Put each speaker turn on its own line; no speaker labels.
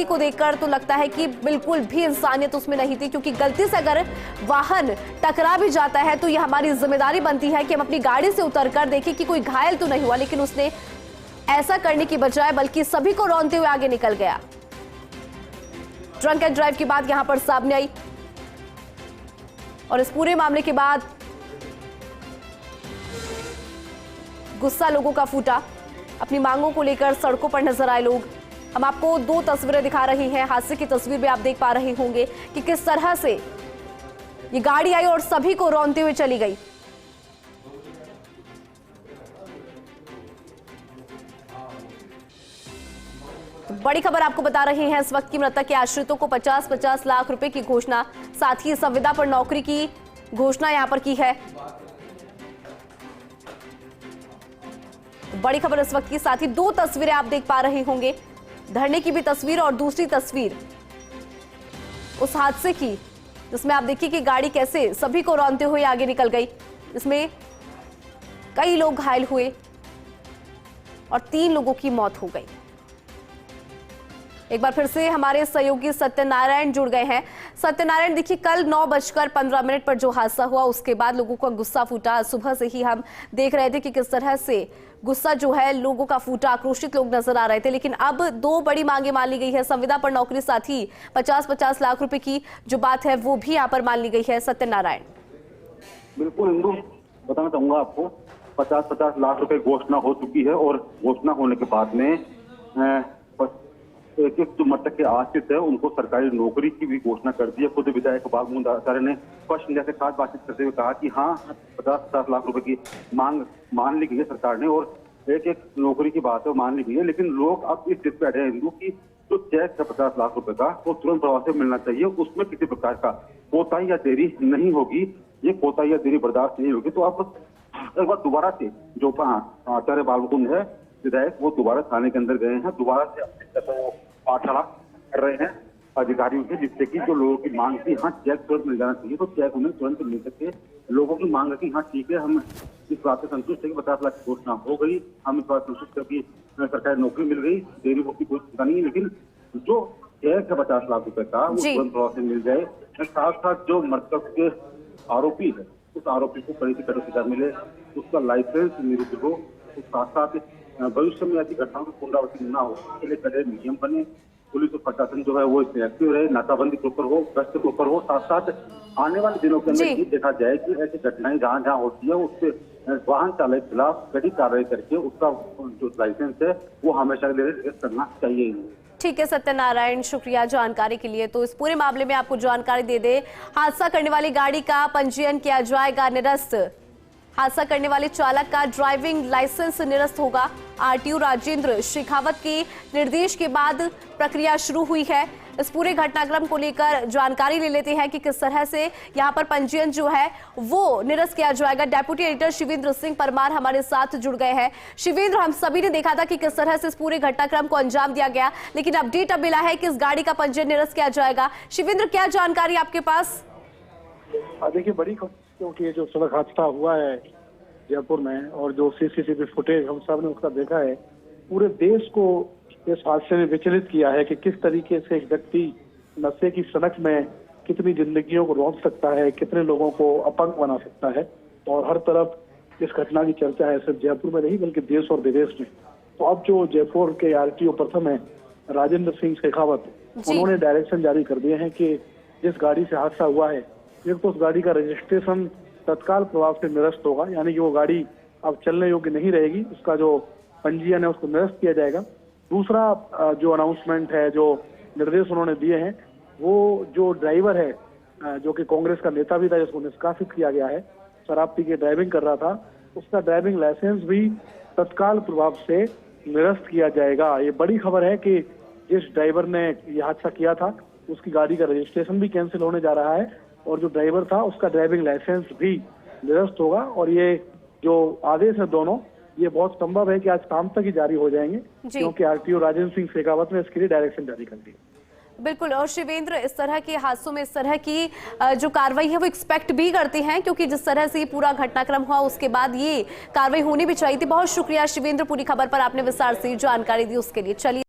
को देखकर तो लगता है कि बिल्कुल भी इंसानियत उसमें नहीं थी, क्योंकि गलती से अगर वाहन टकरा भी जाता है तो यह हमारी जिम्मेदारी बनती है कि हम अपनी गाड़ी से उतरकर देखें कि कोई घायल तो नहीं हुआ, लेकिन उसने ऐसा करने की बजाय बल्कि सभी को रौंदते हुए आगे निकल गया। ड्रंक एंड ड्राइव की बात यहां पर सामने आई और इस पूरे मामले के बाद गुस्सा लोगों का फूटा। अपनी मांगों को लेकर सड़कों पर नजर आए लोग। हम आपको दो तस्वीरें दिखा रही हैं। हादसे की तस्वीर भी आप देख पा रहे होंगे कि किस तरह से ये गाड़ी आई और सभी को रौंदते हुए चली गई। बड़ी खबर आपको बता रहे हैं इस वक्त की मृतक के आश्रितों को 50-50 लाख रुपए की घोषणा, साथ ही संविदा पर नौकरी की घोषणा यहां पर की है। बड़ी खबर इस वक्त की, साथ ही दो तस्वीरें आप देख पा रहे होंगे, धरने की भी तस्वीर और दूसरी तस्वीर उस हादसे की जिसमें आप देखिए कि गाड़ी कैसे सभी को रौंदते हुए आगे निकल गई। इसमें कई लोग घायल हुए और 3 लोगों की मौत हो गई। एक बार फिर से हमारे सहयोगी सत्यनारायण जुड़ गए हैं। सत्यनारायण, देखिए कल 9:15 पर जो हादसा हुआ उसके बाद लोगों का गुस्सा फूटा। सुबह से ही हम देख रहे थे कि किस तरह से गुस्सा जो है लोगों का फूटा, आक्रोशित लोग नजर आ रहे थे। लेकिन अब 2 बड़ी मांगे मान ली गई है, संविदा पर नौकरी, साथ ही 50-50 लाख रुपए की जो बात है वो भी यहाँ पर मान ली गई है। सत्यनारायण,
बिल्कुल इंदु, बताना चाहूंगा आपको 50-50 लाख रुपए घोषणा हो चुकी है और घोषणा होने के बाद में एक जो मृतक के आश्रित है उनको सरकारी नौकरी की भी घोषणा कर दी है। खुद विधायक बाबूमोहन आचार्य ने फर्स्ट इंडिया के साथ बातचीत करते हुए कहा कि हाँ, 50-50 लाख रुपए की मांग मान ली गई है सरकार ने और एक नौकरी की बात है मान ली गई है। लेकिन लोग अब इस जिद पे अड़े हैं हिंदू की जो चेक है 50 लाख रुपए का वो तुरंत प्रभाव से मिलना चाहिए, उसमें किसी प्रकार का कोताही या देरी नहीं होगी। ये कोताही या देरी बर्दाश्त नहीं होगी। तो अब एक बार दोबारा से जो आचार्य बाबूमोहन है विधायक, वो दोबारा थाने के अंदर गए हैं, दोबारा से पाठशाला कर रहे हैं अधिकारियों के, जिससे कि जो लोगों की मांग थी हाँ चेक तुरंत मिल जाना चाहिए, तो चेक उन्हें तुरंत मिल सके। लोगों की मांग की हाँ ठीक है, हम इस बात से संतुष्ट है कि 50 लाख की घोषणा हो गई, हम इस बात से संतुष्ट है कि सरकारी नौकरी मिल गई, देरी होती कोई चिंता नहीं है। लेकिन जो चेक है 50 लाख रुपए का वो तुरंत प्रभाव से मिल जाए। साथ साथ जो मृतक के आरोपी है उस आरोपी को कड़ी से कड़ी सजा मिले, उसका लाइसेंस निरुद्ध हो, तो साथ साथ भविष्य में ऐसी घटनाओं की पुनरावृत्ति न हो इसके लिए कड़े नियम बने। पुलिस और प्रशासन जो है वो इसमें एक्टिव रहे, नाकाबंदी के ऊपर हो, गश्त के ऊपर हो। साथ साथ आने वाले दिनों के अंदर ये देखा जाए कि ऐसी घटनाएं जहाँ जहाँ होती है उससे वाहन चालक के खिलाफ कड़ी कार्रवाई करके उसका जो लाइसेंस है वो हमेशा के लिए रद्द करना चाहिए।
ठीक है सत्यनारायण, शुक्रिया जानकारी के लिए। तो इस पूरे मामले में आपको जानकारी दे दे, हादसा करने वाली गाड़ी का पंजीयन किया जाएगा निरस्त। हादसा करने वाले चालक का ड्राइविंग लाइसेंस निरस्त होगा। आरटीओ राजेंद्र शेखावत के निर्देश के बाद प्रक्रिया शुरू हुई है। इस पूरे घटनाक्रम को लेकर जानकारी ले लेते हैं कि किस तरह से यहां पर पंजीयन जो है वो निरस्त किया जाएगा। डेप्यूटी एडिटर शिवेंद्र सिंह परमार हमारे साथ जुड़ गए हैं। शिवेंद्र, हम सभी ने देखा था कि किस तरह से इस पूरे घटनाक्रम को अंजाम दिया गया, लेकिन अपडेट अब मिला है कि इस गाड़ी का पंजीयन निरस्त किया जाएगा। शिवेंद्र, क्या जानकारी आपके पास?
देखिए, बड़ी क्योंकि ये जो सड़क हादसा हुआ है जयपुर में और जो सीसीटीवी फुटेज हम सब ने उसका देखा है, पूरे देश को इस हादसे में विचलित किया है कि किस तरीके से एक व्यक्ति नशे की सनक में कितनी जिंदगियों को रोक सकता है, कितने लोगों को अपंग बना सकता है। और हर तरफ इस घटना की चर्चा है, सिर्फ जयपुर में नहीं बल्कि देश और विदेश में। तो अब जो जयपुर के आरटीओ प्रथम है राजेंद्र सिंह शेखावत, उन्होंने डायरेक्शन जारी कर दिए हैं कि जिस गाड़ी से हादसा हुआ है एक तो उस गाड़ी का रजिस्ट्रेशन तत्काल प्रभाव से निरस्त होगा, यानी कि वो गाड़ी अब चलने योग्य नहीं रहेगी, उसका जो पंजीयन है उसको निरस्त किया जाएगा। दूसरा जो अनाउंसमेंट है, जो निर्देश उन्होंने दिए हैं, वो जो ड्राइवर है जो कि कांग्रेस का नेता भी था जिसको निष्कासित किया गया है, शराब पी के ड्राइविंग कर रहा था, उसका ड्राइविंग लाइसेंस भी तत्काल प्रभाव से निरस्त किया जाएगा। ये बड़ी खबर है कि जिस ड्राइवर ने यह हादसा किया था उसकी गाड़ी का रजिस्ट्रेशन भी कैंसिल होने जा रहा है और जो ड्राइवर था उसका ड्राइविंग लाइसेंस भी निरस्त होगा। और ये जो आदेश है दोनों, ये बहुत संभव है कि आज शाम तक ही जारी हो जाएंगे, क्योंकि आरटीओ राजेंद्र सिंह शेखावत ने इसके लिए डायरेक्शन जारी कर दी।
बिल्कुल। और शिवेंद्र, इस तरह के हादसों में इस तरह की जो कार्रवाई है वो एक्सपेक्ट भी करते हैं, क्योंकि जिस तरह से पूरा घटनाक्रम हुआ उसके बाद ये कार्रवाई होनी भी चाहिए थी। बहुत शुक्रिया शिवेंद्र, पूरी खबर पर आपने विस्तार से जानकारी दी उसके लिए। चलिए।